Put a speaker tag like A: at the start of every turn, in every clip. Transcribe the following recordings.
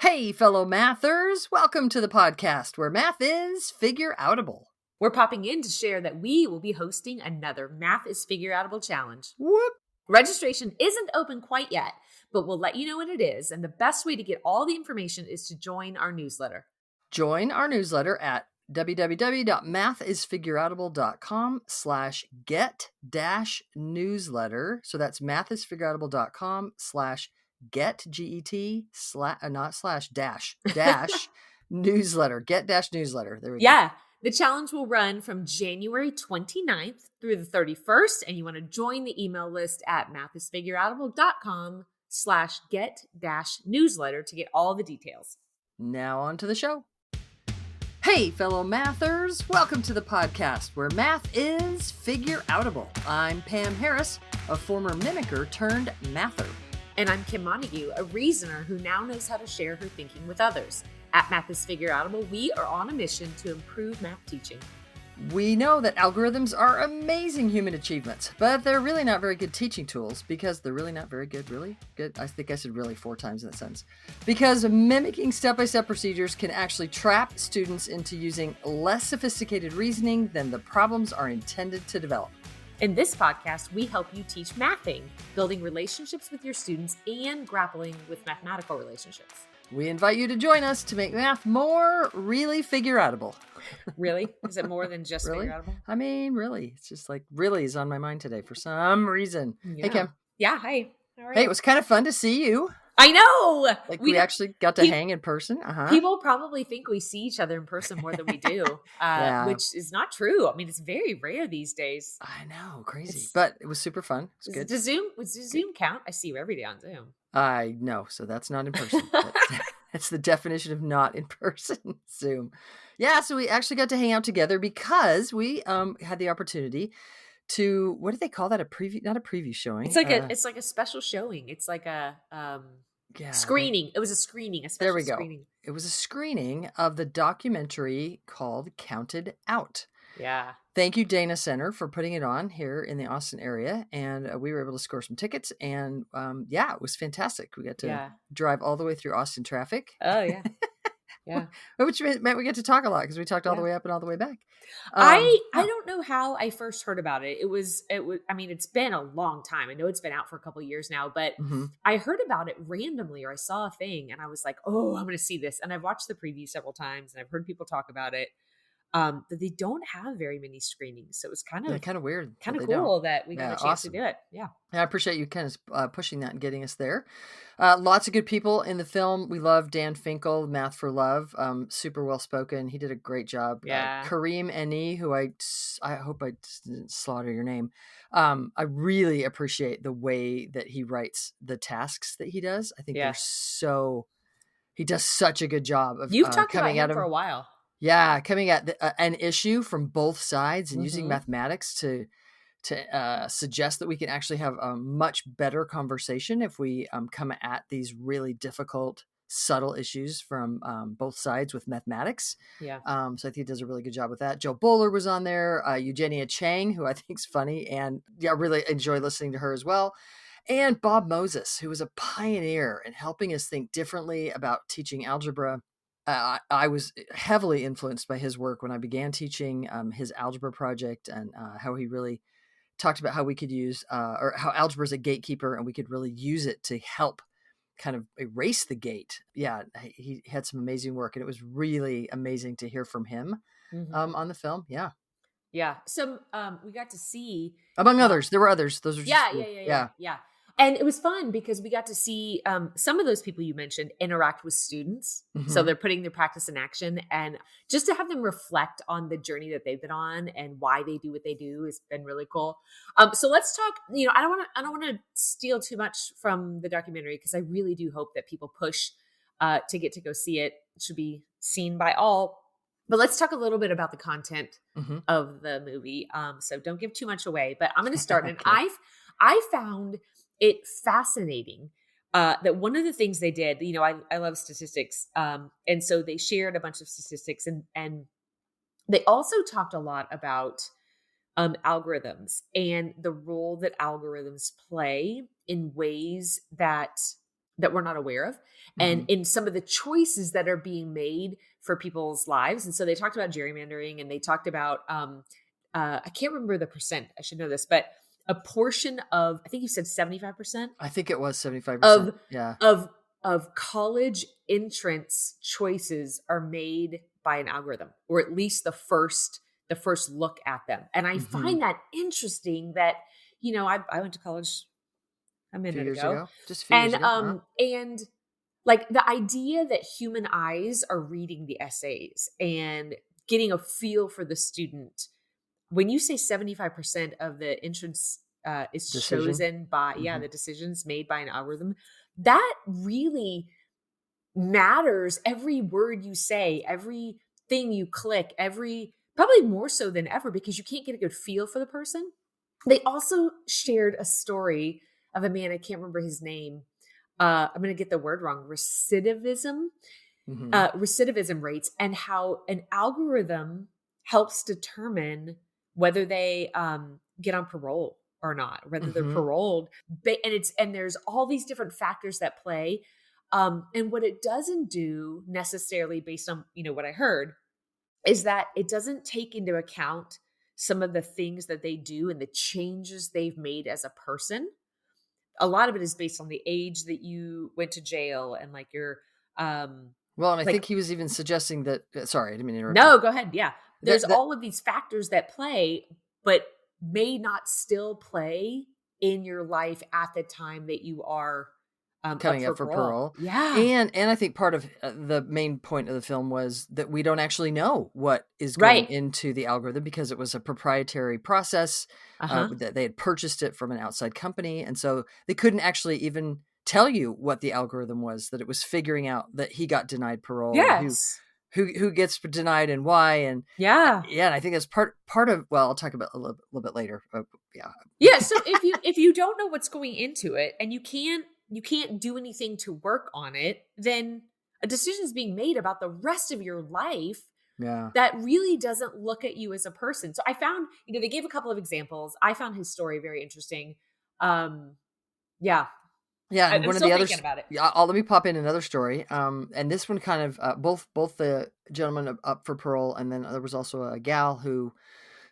A: Hey, fellow mathers, welcome to the podcast where math is figureoutable.
B: We're popping in to share that we will be hosting another Math is Figureoutable challenge.
A: Whoop.
B: Registration isn't open quite yet, but we'll let you know when it is. And the best way to get all the information is to join our newsletter.
A: Join our newsletter at www.mathisfigureoutable.com/get-newsletter. So that's mathisfigureoutable.com/get, G-E-T, not slash, dash newsletter, get-newsletter. There we go.
B: Yeah. The challenge will run from January 29th through the 31st. And you want to join the email list at mathisfigureoutable.com/get-newsletter to get all the details.
A: Now on to the show. Hey, fellow mathers, welcome to the podcast where math is figureoutable. I'm Pam Harris, a former mimicker turned mather.
B: And I'm Kim Montague, a reasoner who now knows how to share her thinking with others. At Math is Figureoutable, we are on a mission to improve math teaching.
A: We know that algorithms are amazing human achievements, but they're really not very good teaching tools because they're really not very good, really good. I think I said really 4 times in that sentence. Because mimicking step-by-step procedures can actually trap students into using less sophisticated reasoning than the problems are intended to develop.
B: In this podcast, we help you teach mathing, building relationships with your students, and grappling with mathematical relationships.
A: We invite you to join us to make math more really figureoutable.
B: Really? Is it more than just
A: Really?
B: figureoutable?
A: I mean, really. It's just like really is on my mind today for some reason.
B: Yeah.
A: Hey, Kim.
B: Yeah, hi. How are
A: Hey,
B: you?
A: it was kind of fun to see you.
B: I know!
A: Like we actually got to
B: pe-
A: hang in person.
B: People probably think we see each other in person more than we do,
A: Yeah.
B: which is not true. I mean, it's very rare these days.
A: I know, crazy. But it was super fun. It was good.
B: Does Zoom count? I see you every day on Zoom.
A: I know, so that's not in person. That's the definition of not in person Zoom. Yeah, so we actually got to hang out together because we had the opportunity to, what do they call that? A preview? Not a preview showing.
B: It's like a special showing. It's like a screening. It was a screening. A special
A: There we go.
B: screening.
A: It was a screening of the documentary called Counted Out.
B: Yeah.
A: Thank you, Dana Center, for putting it on here in the Austin area. And we were able to score some tickets. And it was fantastic. We got to drive all the way through Austin traffic.
B: Oh, yeah. Yeah.
A: Which meant we get to talk a lot because we talked all the way up and all the way back.
B: I don't know how I first heard about it. It was, I mean, it's been a long time. I know it's been out for a couple of years now, but I heard about it randomly, or I saw a thing and I was like, oh, I'm going to see this. And I've watched the preview several times and I've heard people talk about it. That they don't have very many screenings. So it was kind of
A: weird.
B: Kind of cool that we got a chance to do it. Yeah.
A: I appreciate you kind of pushing that and getting us there. Lots of good people in the film. We love Dan Finkel, Math for Love. Super well spoken. He did a great job.
B: Yeah.
A: Kareem Eni, who I hope I didn't slaughter your name. I really appreciate the way that he writes the tasks that he does. I think he does such a good job of
B: You've talked
A: coming
B: about
A: at
B: him for a while.
A: Yeah, coming at an issue from both sides and using mathematics to suggest that we can actually have a much better conversation if we come at these really difficult, subtle issues from both sides with mathematics.
B: Yeah.
A: So I think he does a really good job with that. Joe Boaler was on there. Eugenia Chang, who I think is funny, and I really enjoy listening to her as well. And Bob Moses, who was a pioneer in helping us think differently about teaching algebra. I was heavily influenced by his work when I began teaching his algebra project, and how he really talked about how we could use, or how algebra is a gatekeeper and we could really use it to help kind of erase the gate. Yeah, he had some amazing work, and it was really amazing to hear from him on the film. Yeah.
B: Yeah. So we got to see.
A: Among others. There were others. Those are just
B: Yeah. And it was fun because we got to see some of those people you mentioned interact with students. So they're putting their practice in action, and just to have them reflect on the journey that they've been on and why they do what they do has been really cool. So let's talk, I don't want to steal too much from the documentary because I really do hope that people push to get to go see it. It should be seen by all. But let's talk a little bit about the content of the movie. So don't give too much away, but I'm going to start. And I found it fascinating that one of the things they did, I love statistics. And so they shared a bunch of statistics, and they also talked a lot about algorithms and the role that algorithms play in ways that that we're not aware of, and
A: Mhm.
B: in some of the choices that are being made for people's lives. And so they talked about gerrymandering, and they talked about I can't remember the percent. I should know this, but a portion of, I think you said 75%
A: I think it was 75%.
B: of
A: Yeah.
B: of of college entrance choices are made by an algorithm, or at least the first look at them. And I
A: Mhm.
B: find that interesting that, I went to college a
A: A few
B: minute
A: years
B: ago,
A: ago? Just a few years
B: and
A: ago? Huh?
B: like the idea that human eyes are reading the essays and getting a feel for the student. When you say 75% of the entrance is
A: Decision?
B: chosen by, yeah,
A: Mhm.
B: the decisions made by an algorithm, that really matters. Every word you say, everything you click, probably more so than ever, because you can't get a good feel for the person. They also shared a story of a man, I can't remember his name. I'm going to get the word wrong.
A: Mhm.
B: Recidivism rates, and how an algorithm helps determine whether they get on parole or not, whether they're
A: Mhm.
B: paroled. And there's all these different factors that play. And what it doesn't do necessarily, based on what I heard, is that it doesn't take into account some of the things that they do and the changes they've made as a person. A lot of it is based on the age that you went to jail, and like your
A: Well, and I
B: like
A: think he was even suggesting that sorry, I didn't mean to interrupt you.
B: no, go ahead. Yeah. There's
A: That
B: all of these factors that play, but may not still play in your life at the time that you are up
A: coming
B: for
A: up for
B: parole.
A: parole.
B: Yeah.
A: And I think part of the main point of the film was that we don't actually know what is going
B: Right.
A: into the algorithm because it was a proprietary process
B: Uh-huh.
A: that they had purchased it from an outside company, and so they couldn't actually even tell you what the algorithm was that it was figuring out that he got denied parole and who
B: Yes.
A: who gets denied and why. And
B: Yeah.
A: yeah, and I think that's part of, well, I'll talk about a little bit later. Yeah.
B: Yeah, so if you don't know what's going into it, and you can't do anything to work on it, then a decision is being made about the rest of your life
A: Yeah.
B: that really doesn't look at you as a person. So I found, they gave a couple of examples. I found his story very interesting. Um, yeah,
A: Yeah, and
B: I'm
A: one of
B: still
A: the
B: thinking
A: others.
B: about it.
A: Yeah, let me pop in another story. And this one kind of both the gentlemen up for parole, and then there was also a gal who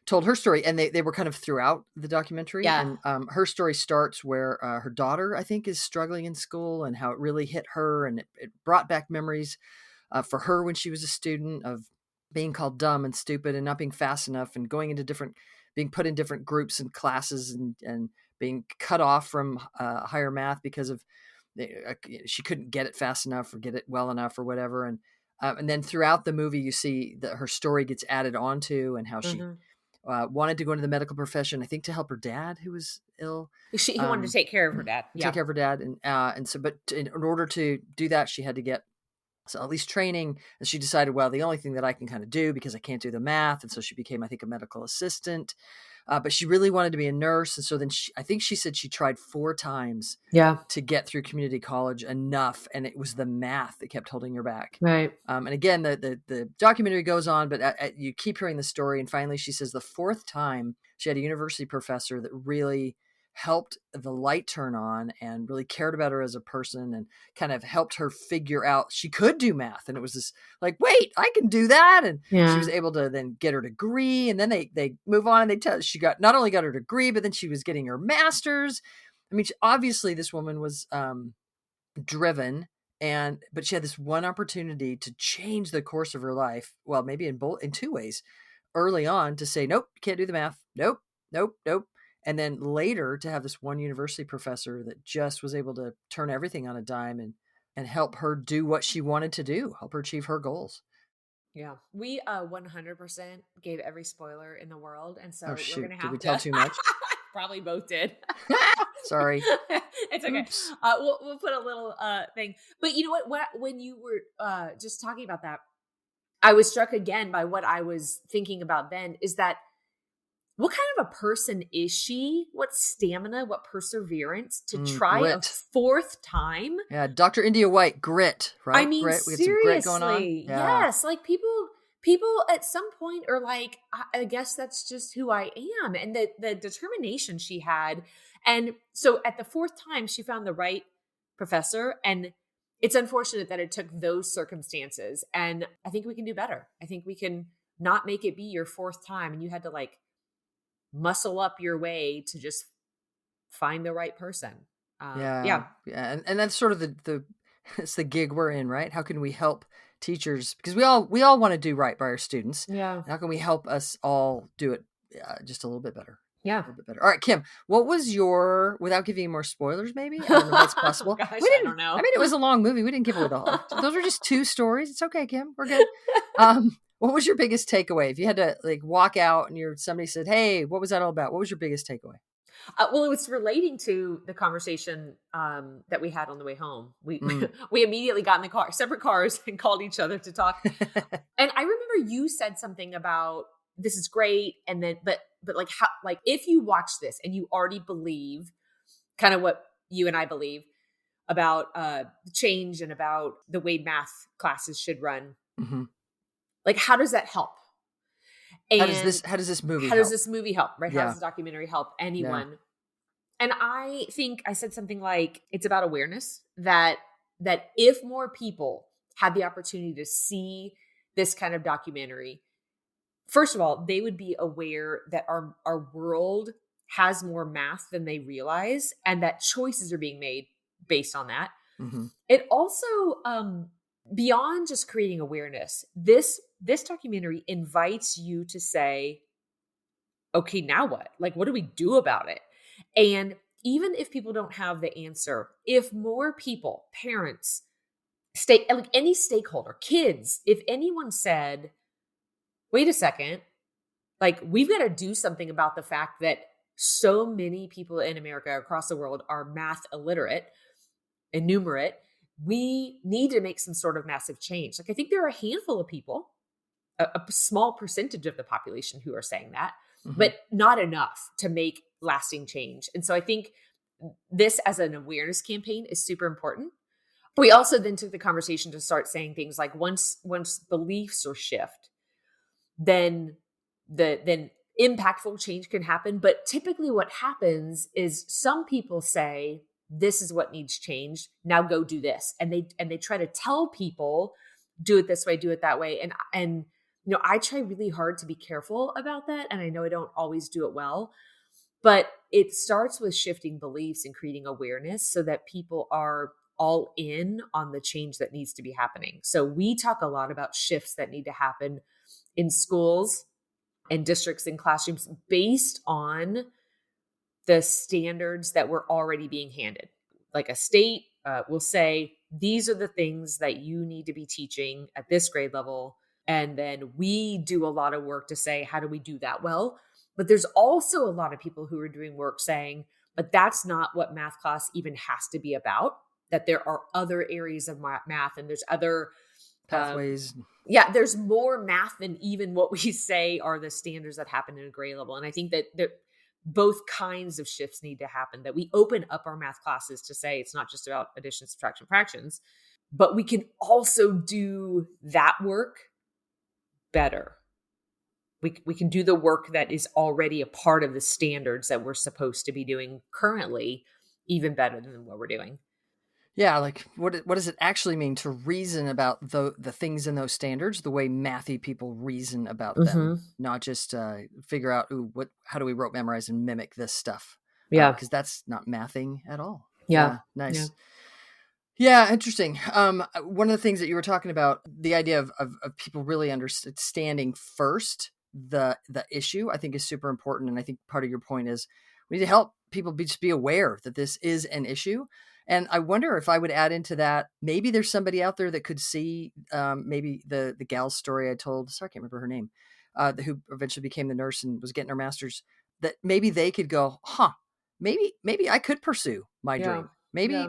A: told her story, and they were kind of throughout the documentary.
B: Yeah.
A: And her story starts where her daughter, I think, is struggling in school, and how it really hit her, and it brought back memories for her when she was a student of being called dumb and stupid and not being fast enough, and going into being put in different groups and classes, and being cut off from higher math because of she couldn't get it fast enough or get it well enough or whatever. And then throughout the movie, you see that her story gets added onto, and how she
B: Mhm.
A: wanted to go into the medical profession, I think, to help her dad who was ill,
B: He wanted to take care of her dad.
A: take
B: Yeah.
A: care of her dad. And so, but in order to do that, she had to get so at least training. And she decided, well, the only thing that I can kind of do, because I can't do the math. And so she became, I think, a medical assistant. But she really wanted to be a nurse. And so then I think she said she tried 4 times
B: Yeah.
A: to get through community college enough. And it was the math that kept holding her back.
B: Right.
A: And again, the documentary goes on, but you keep hearing the story. And finally, she says the 4th time she had a university professor that really helped the light turn on and really cared about her as a person, and kind of helped her figure out she could do math. And it was this like, wait, I can do that. And she was
B: Yeah.
A: able to then get her degree. And then they move on, and they tell she not only got her degree, but then she was getting her master's. I mean, obviously this woman was driven, but she had this one opportunity to change the course of her life. Well, maybe in 2 ways. Early on, to say, nope, can't do the math. Nope, nope, nope. And then later to have this one university professor that just was able to turn everything on a dime, and help her do what she wanted to do, help her achieve her goals.
B: Yeah. We 100% gave every spoiler in the world, and
A: Oh
B: so we're
A: shoot,
B: gonna
A: did we
B: have
A: tell
B: to
A: too much?
B: probably both did.
A: Sorry.
B: It's okay.
A: Oops.
B: We'll put a little thing. But you know what? When you were just talking about that, I was struck again by what I was thinking about then, is that what kind of a person is she? What stamina, what perseverance to try a
A: Grit.
B: fourth time?
A: Yeah, Dr. India White, grit,
B: I
A: right?
B: mean,
A: Grit. We had some grit going on.
B: seriously,
A: Yeah.
B: yes. Like people at some point are like, I guess that's just who I am, and the determination she had. And so at the fourth time, she found the right professor. And it's unfortunate that it took those circumstances. And I think we can do better. I think we can not make it be your fourth time and you had to like muscle up your way to just find the right person.
A: Yeah,
B: Yeah.
A: yeah, and that's sort of the it's the gig we're in, right? How can we help teachers? Because we all want to do right by our students.
B: Yeah.
A: How can we help us all do it just a little bit better?
B: Yeah.
A: A little bit better. All right, Kim, what was your, without giving you more spoilers, maybe? I don't know if that's possible.
B: Gosh,
A: We
B: I
A: didn't,
B: don't know.
A: I mean, it was a long movie. We didn't give away the whole, those are just two stories. It's okay, Kim. We're good. What was your biggest takeaway? If you had to like walk out and somebody said, "Hey, what was that all about?" What was your biggest takeaway?
B: Well, it was relating to the conversation that we had on the way home. We
A: Mm.
B: we immediately got in the car, separate cars, and called each other to talk. And I remember you said something about this is great, and then but like how like if you watch this and you already believe kind of what you and I believe about change and about the way math classes should run,
A: Mhm.
B: like how does that help?
A: How does this
B: And
A: how does this movie
B: how does
A: help?
B: this movie help? Right? How does
A: Yeah.
B: this documentary help
A: Yeah.
B: anyone? And I think I said something like it's about awareness that if more people had the opportunity to see this kind of documentary, first of all, they would be aware that our world has more math than they realize and that choices are being made based on that.
A: Mhm.
B: It also beyond just creating awareness, this documentary invites you to say, okay, now what? Like, what do we do about it? And even if people don't have the answer, if more people, parents, like any stakeholder, kids, if anyone said, wait a second, like we've got to do something about the fact that so many people in America across the world are math illiterate, innumerate, we need to make some sort of massive change. Like I think there are a handful of people, a small percentage of the population who are saying that,
A: Mhm.
B: but not enough to make lasting change. And so I think this as an awareness campaign is super important. We also then took the conversation to start saying things like once beliefs are shift, then then impactful change can happen. But typically what happens is some people say, this is what needs changed. Now go do this. And they try to tell people, do it this way, do it that way. And I try really hard to be careful about that. And I know I don't always do it well. But it starts with shifting beliefs and creating awareness so that people are all in on the change that needs to be happening. So we talk a lot about shifts that need to happen in schools and districts and classrooms based on the standards that were already being handed. Like a state will say, these are the things that you need to be teaching at this grade level. And then we do a lot of work to say, how do we do that well? But there's also a lot of people who are doing work saying, but that's not what math class even has to be about, that there are other areas of math and there's other um,
A: Pathways.
B: yeah, there's more math than even what we say are the standards that happen in a grade level. And I think that both kinds of shifts need to happen, that we open up our math classes to say it's not just about addition, subtraction, fractions, but we can also do that work better. We can do the work that is already a part of the standards that we're supposed to be doing currently even better than what we're doing.
A: Yeah, like what does it actually mean to reason about the things in those standards the way mathy people reason about them,
B: Mm-hmm.
A: not just figure out how do we rote memorize and mimic this stuff,
B: Yeah.
A: because that's not mathing at all.
B: Yeah.
A: Yeah,
B: Yeah.
A: nice. Yeah, interesting. One of the things that you were talking about, the idea of people really understanding first the issue, I think is super important. And I think part of your point is we need to help people just be aware that this is an issue. And I wonder if I would add into that, maybe there's somebody out there that could see maybe the gal's story I told. Sorry, I can't remember her name. Who eventually became the nurse and was getting her master's. That maybe they could go, huh? Maybe I could pursue my
B: Yeah.
A: dream.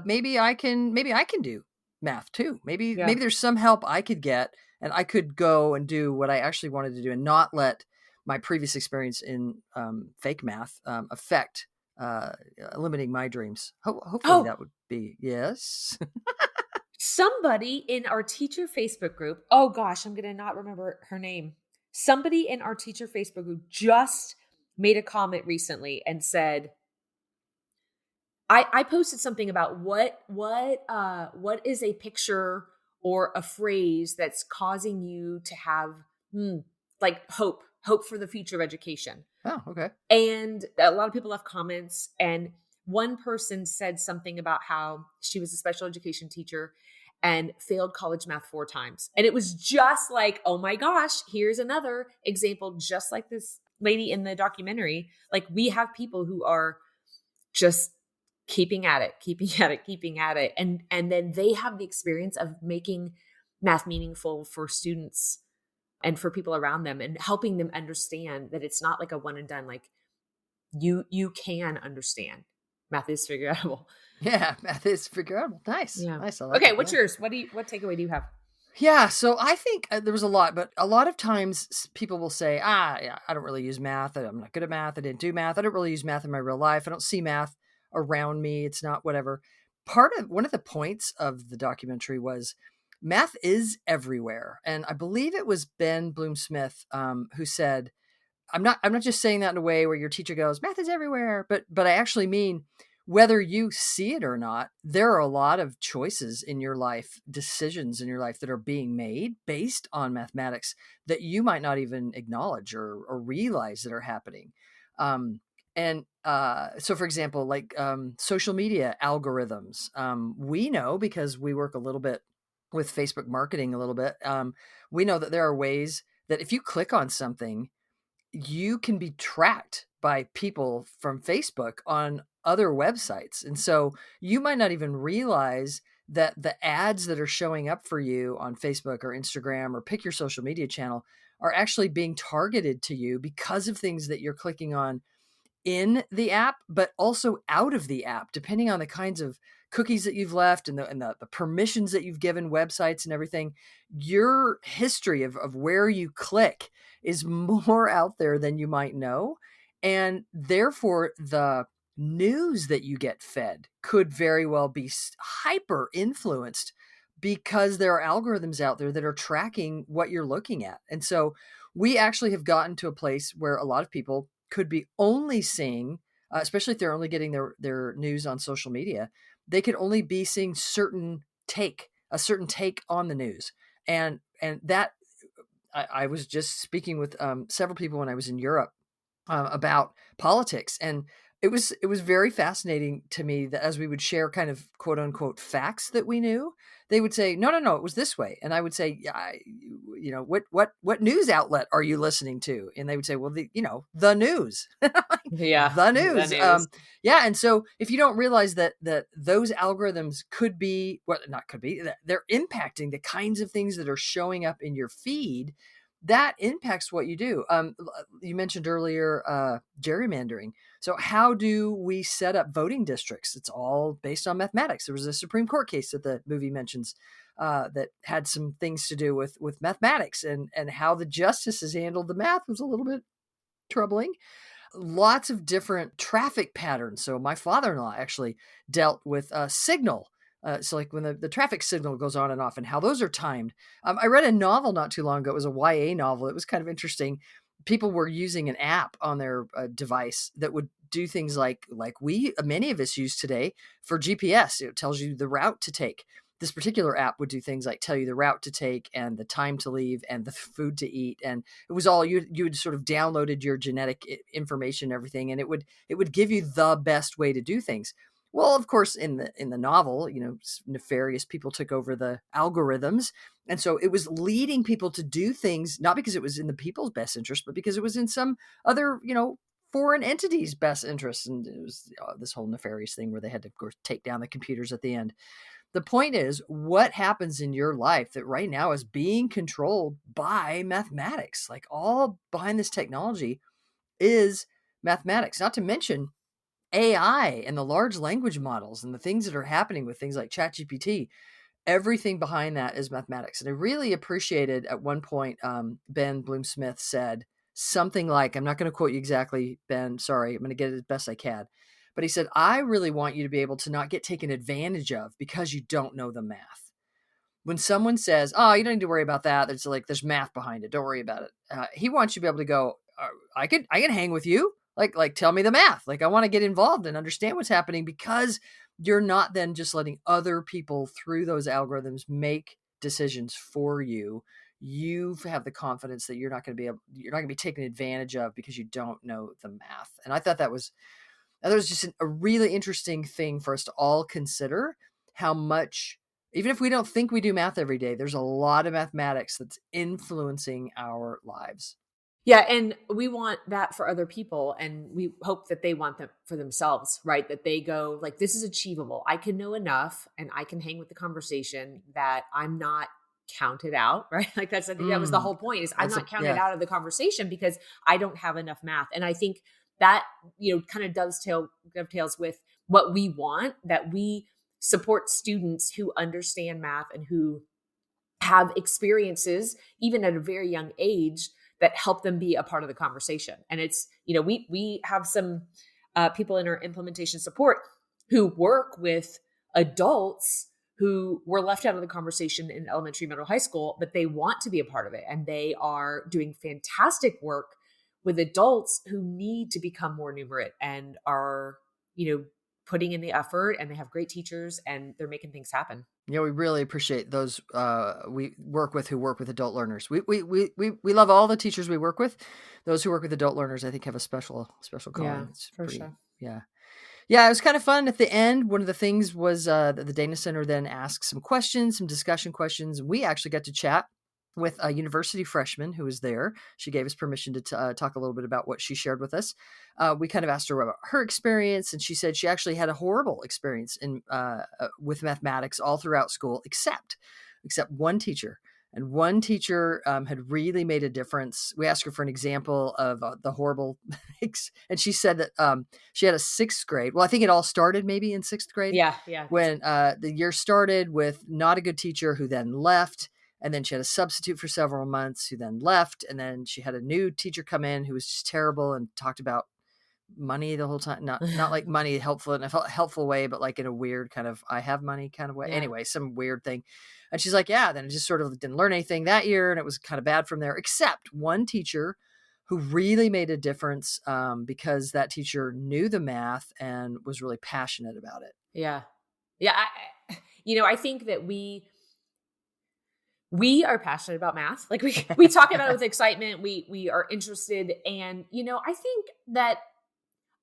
A: Maybe I can do math too. Maybe
B: Yeah.
A: there's some help I could get and I could go and do what I actually wanted to do and not let my previous experience in fake math affect limiting my dreams. Hopefully
B: Oh,
A: that would be yes.
B: somebody in our teacher Facebook group, oh gosh, I'm going to not remember her name. Somebody in our teacher Facebook group just made a comment recently and said, I posted something about what is a picture or a phrase that's causing you to have like hope for the future of education.
A: Oh, okay.
B: And a lot of people left comments, and one person said something about how she was a special education teacher and failed college math 4 times. And it was just like, oh my gosh, here's another example, just like this lady in the documentary. Like, we have people who are just keeping at it, keeping at it, keeping at it. And then they have the experience of making math meaningful for students and for people around them, and helping them understand that it's not like a one and done. Like, you can understand math is figure outable.
A: Yeah, math is figureoutable. Nice.
B: Yeah.
A: Nice. I like
B: Okay,
A: it.
B: what's
A: Yeah.
B: yours? What takeaway do you have?
A: Yeah, so I think there was a lot, but a lot of times people will say, yeah, I don't really use math. I'm not good at math. I didn't do math. I don't really use math in my real life. I don't see math around me. It's not whatever. One of the points of the documentary was math is everywhere. And I believe it was Ben Bloom-Smith who said, I'm not just saying that in a way where your teacher goes, math is everywhere, but I actually mean whether you see it or not, there are a lot of choices in your life, decisions in your life that are being made based on mathematics that you might not even acknowledge or realize that are happening. So for example, like social media algorithms, we know because we work a little bit with Facebook marketing a little bit. We know that there are ways that if you click on something, you can be tracked by people from Facebook on other websites. And so you might not even realize that the ads that are showing up for you on Facebook or Instagram or pick your social media channel are actually being targeted to you because of things that you're clicking on in the app, but also out of the app, depending on the kinds of cookies that you've left and the permissions that you've given websites and everything. Your history of where you click is more out there than you might know. And therefore, the news that you get fed could very well be hyper influenced because there are algorithms out there that are tracking what you're looking at. And so we actually have gotten to a place where a lot of people could be only seeing, especially if they're only getting their news on social media, they could only be seeing a certain take on the news. And that I was just speaking with several people when I was in Europe about politics, and it was very fascinating to me that as we would share kind of quote unquote facts that we knew, they would say, no, it was this way, and I would say, yeah, what news outlet are you listening to? And they would say, well, the news.
B: Yeah,
A: The
B: the
A: news.
B: news.
A: Yeah, and so if you don't realize that those algorithms could be, well, not could be, that they're impacting the kinds of things that are showing up in your feed, that impacts what you do. You mentioned earlier gerrymandering. So how do we set up voting districts? It's all based on mathematics. There was a Supreme Court case that the movie mentions that had some things to do with mathematics, and how the justices handled the math was a little bit troubling. Lots of different traffic patterns. So my father-in-law actually dealt with signal. So like when the traffic signal goes on and off and how those are timed. I read a novel not too long ago. It was a YA novel. It was kind of interesting. People were using an app on their device that would do things like many of us use today for GPS. It tells you the route to take. This particular app would do things like tell you the route to take and the time to leave and the food to eat. And it was all you had sort of downloaded your genetic information and everything, and it would give you the best way to do things. Well, of course, in the novel, nefarious people took over the algorithms, and so it was leading people to do things not because it was in the people's best interest, but because it was in some other foreign entity's best interest. And it was this whole nefarious thing where they had to, of course, take down the computers at the end. The point is, what happens in your life that right now is being controlled by mathematics? Like, all behind this technology is mathematics, not to mention AI and the large language models and the things that are happening with things like ChatGPT. Everything behind that is mathematics. And I really appreciated at one point, Ben Bloom-Smith said something like, I'm not going to quote you exactly, Ben, sorry, I'm going to get it as best I can. But he said, I really want you to be able to not get taken advantage of because you don't know the math. When someone says, oh, you don't need to worry about that, there's math behind it, don't worry about it. He wants you to be able to go, I can hang with you. Like tell me the math. Like I want to get involved and understand what's happening, because you're not then just letting other people through those algorithms make decisions for you. You have the confidence that you're not going to be taken advantage of because you don't know the math. And I thought that was just a really interesting thing for us to all consider, how much, even if we don't think we do math every day, there's a lot of mathematics that's influencing our lives.
B: Yeah, and we want that for other people, and we hope that they want that for themselves, right? That they go like, this is achievable. I can know enough and I can hang with the conversation that I'm not counted out, right? Like I think that was the
A: Mm,
B: whole point, is I'm
A: that's a
B: not counted
A: yeah.
B: out of the conversation because I don't have enough math. And I think that, kind of dovetails with what we want, that we support students who understand math and who have experiences, even at a very young age, that help them be a part of the conversation. And it's, we have some people in our implementation support who work with adults who were left out of the conversation in elementary, middle, high school, but they want to be a part of it. And they are doing fantastic work with adults who need to become more numerate and are, putting in the effort, and they have great teachers and they're making things happen.
A: Yeah, we really appreciate those we work with, who work with adult learners. We love all the teachers we work with. Those who work with adult learners, I think, have a special
B: Yeah,
A: calling. It's
B: for
A: pretty,
B: sure.
A: yeah. Yeah, it was kind of fun at the end. One of the things was that the Dana Center then asked some questions, some discussion questions. We actually got to chat with a university freshman who was there. She gave us permission to talk a little bit about what she shared with us. We kind of asked her about her experience, and she said she actually had a horrible experience with mathematics all throughout school, except one teacher. And one teacher had really made a difference. We asked her for an example of the horrible, and she said that she had a sixth grade. Well, I think it all started maybe in sixth grade
B: Yeah, yeah.
A: when the year started with not a good teacher who then left. And then she had a substitute for several months who then left. And then she had a new teacher come in who was just terrible and talked about money the whole time. Not like money helpful in a helpful way, but like in a weird kind of I have money kind of way.
B: Yeah.
A: Anyway, some weird thing. And she's like, yeah, then I just sort of didn't learn anything that year. And it was kind of bad from there, except one teacher who really made a difference because that teacher knew the math and was really passionate about it.
B: Yeah. Yeah. I think that we are passionate about math. Like we talk about it with excitement. We are interested. And, I think that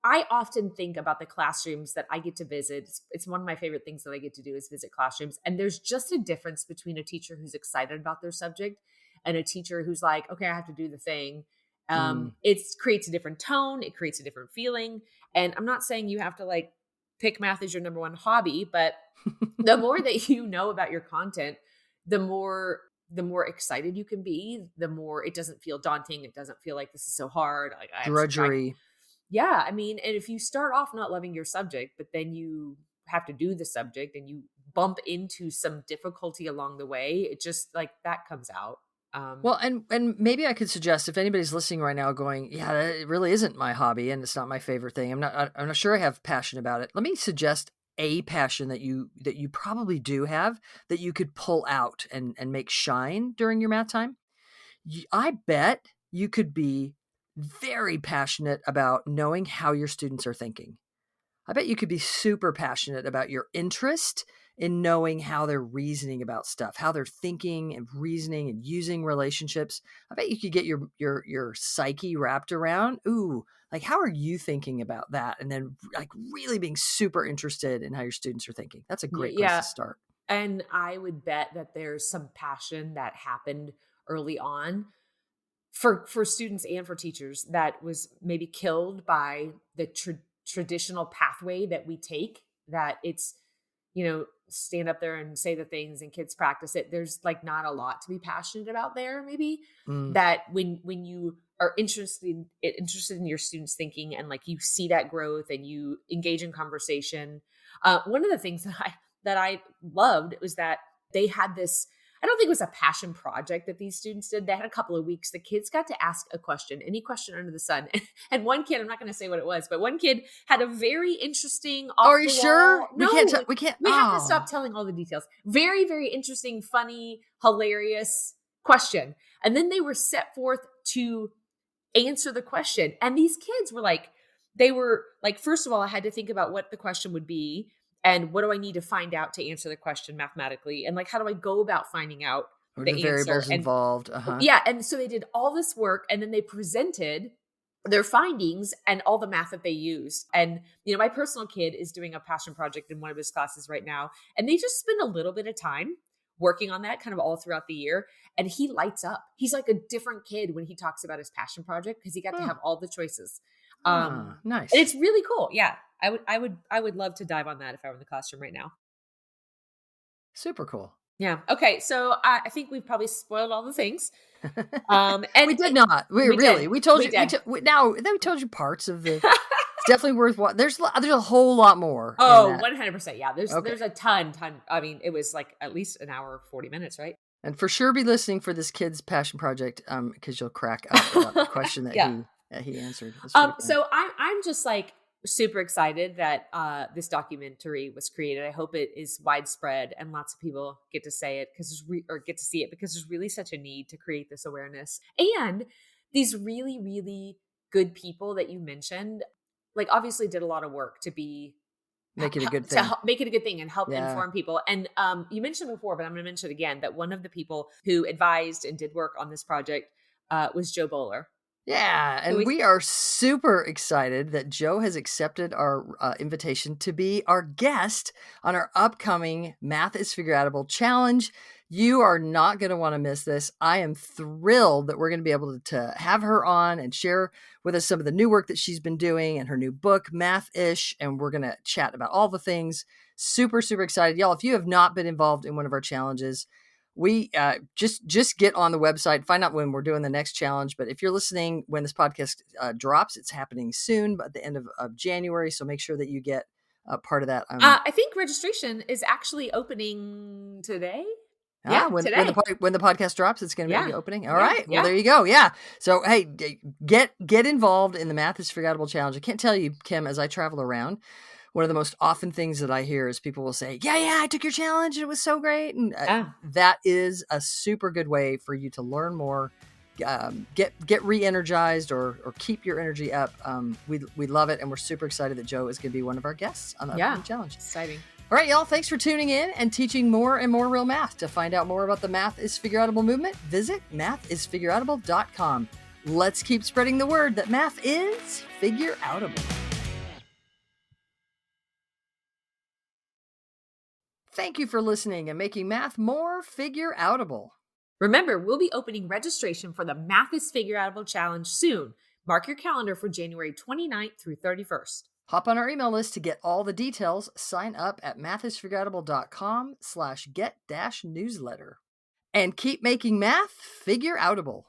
B: I often think about the classrooms that I get to visit. It's one of my favorite things that I get to do is visit classrooms. And there's just a difference between a teacher who's excited about their subject and a teacher who's like, okay, I have to do the thing.
A: Mm.
B: It creates a different tone. It creates a different feeling. And I'm not saying you have to like pick math as your number one hobby, but the more that you know about your content, the more excited you can be, the more it doesn't feel daunting. It doesn't feel like this is so hard. Like I have
A: Drudgery.
B: yeah, I mean, and if you start off not loving your subject, but then you have to do the subject and you bump into some difficulty along the way, it just like that comes out.
A: Well, and maybe I could suggest, if anybody's listening right now going, yeah, it really isn't my hobby and it's not my favorite thing. I'm not sure I have passion about it. Let me suggest a passion that you probably do have, that you could pull out and make shine during your math time. I bet you could be very passionate about knowing how your students are thinking. I bet you could be super passionate about your interest in knowing how they're reasoning about stuff, how they're thinking and reasoning and using relationships. I bet you could get your psyche wrapped around, ooh, like how are you thinking about that? And then like really being super interested in how your students are thinking. That's a great place
B: Yeah,
A: to start.
B: and I would bet that there's some passion that happened early on for students and for teachers that was maybe killed by the traditional pathway that we take, that it's stand up there and say the things and kids practice it. There's like not a lot to be passionate about there, maybe.
A: Mm.
B: That when you are interested in your students thinking, and like you see that growth and you engage in conversation. One of the things that I loved was that they had this, I don't think it was a passion project that these students did. They had a couple of weeks. The kids got to ask a question, any question under the sun. And one kid, I'm not going to say what it was, but one kid had a very interesting off
A: Are you
B: the
A: sure?
B: wall. No,
A: We can't.
B: we have to stop telling all the details. Very, very interesting, funny, hilarious question. And then they were set forth to answer the question. And these kids were like they were like, first of all, I had to think about what the question would be and what do I need to find out to answer the question mathematically, and like how do I go about finding out
A: What are the
B: the answer.
A: variables
B: And
A: involved? Uh-huh.
B: yeah, and so they did all this work and then they presented their findings and all the math that they used. And, my personal kid is doing a passion project in one of his classes right now. And they just spend a little bit of time working on that kind of all throughout the year. And he lights up. He's like a different kid when he talks about his passion project because he got to
A: Oh,
B: have all the choices. And
A: nice.
B: it's really cool. Yeah. I would love to dive on that if I were in the classroom right now.
A: Super cool.
B: Yeah. Okay. So I think we've probably spoiled all the things.
A: We did not.
B: We
A: Really.
B: did.
A: We told
B: We
A: you.
B: did.
A: We told you parts of the. It's definitely worth watching. There's a whole lot more.
B: Oh,
A: in that.
B: 100%. Yeah. There's a ton. I mean, it was like at least an hour, 40 minutes, right?
A: And for sure, be listening for this kid's passion project, because you'll crack up about the question that
B: Yeah.
A: he answered. It's pretty funny.
B: So I'm just like super excited that this documentary was created. I hope it is widespread and lots of people get to say it or get to see it because there's really such a need to create this awareness. And these really, really good people that you mentioned, like obviously did a lot of work to
A: make it a good thing.
B: to make it a good thing and help
A: Yeah.
B: inform people. And you mentioned before, but I'm going to mention it again, that one of the people who advised and did work on this project was Joe Boaler.
A: Yeah, and we are super excited that Joe has accepted our invitation to be our guest on our upcoming Math is Figureoutable challenge. You are not going to want to miss this. I am thrilled that we're going to be able to have her on and share with us some of the new work that she's been doing and her new book, Math-ish, and we're going to chat about all the things. Super, super excited. Y'all, if you have not been involved in one of our challenges, we just get on the website, find out when we're doing the next challenge. But if you're listening when this podcast drops, it's happening soon, but at the end of January. So make sure that you get part of that.
B: I think registration is actually opening today.
A: Today. When the podcast drops, it's going to be opening. All right. Well, there you go. Yeah. So, hey, get involved in the Math is Figureoutable challenge. I can't tell you, Kim, as I travel around, one of the most often things that I hear is people will say, yeah, I took your challenge. It was so great. And that is a super good way for you to learn more, get re-energized or keep your energy up. We love it. And we're super excited that Joe is going to be one of our guests on the upcoming challenge.
B: Exciting.
A: All right, y'all. Thanks for tuning in and teaching more and more real math. To find out more about the Math is Figureoutable movement, visit mathisfigureoutable.com. Let's keep spreading the word that math is figureoutable. Thank you for listening and making math more figureoutable.
B: Remember, we'll be opening registration for the Math is Figureoutable challenge soon. Mark your calendar for January 29th through 31st.
A: Hop on our email list to get all the details. Sign up at mathisfigureoutable.com/get-newsletter. And keep making math figureoutable.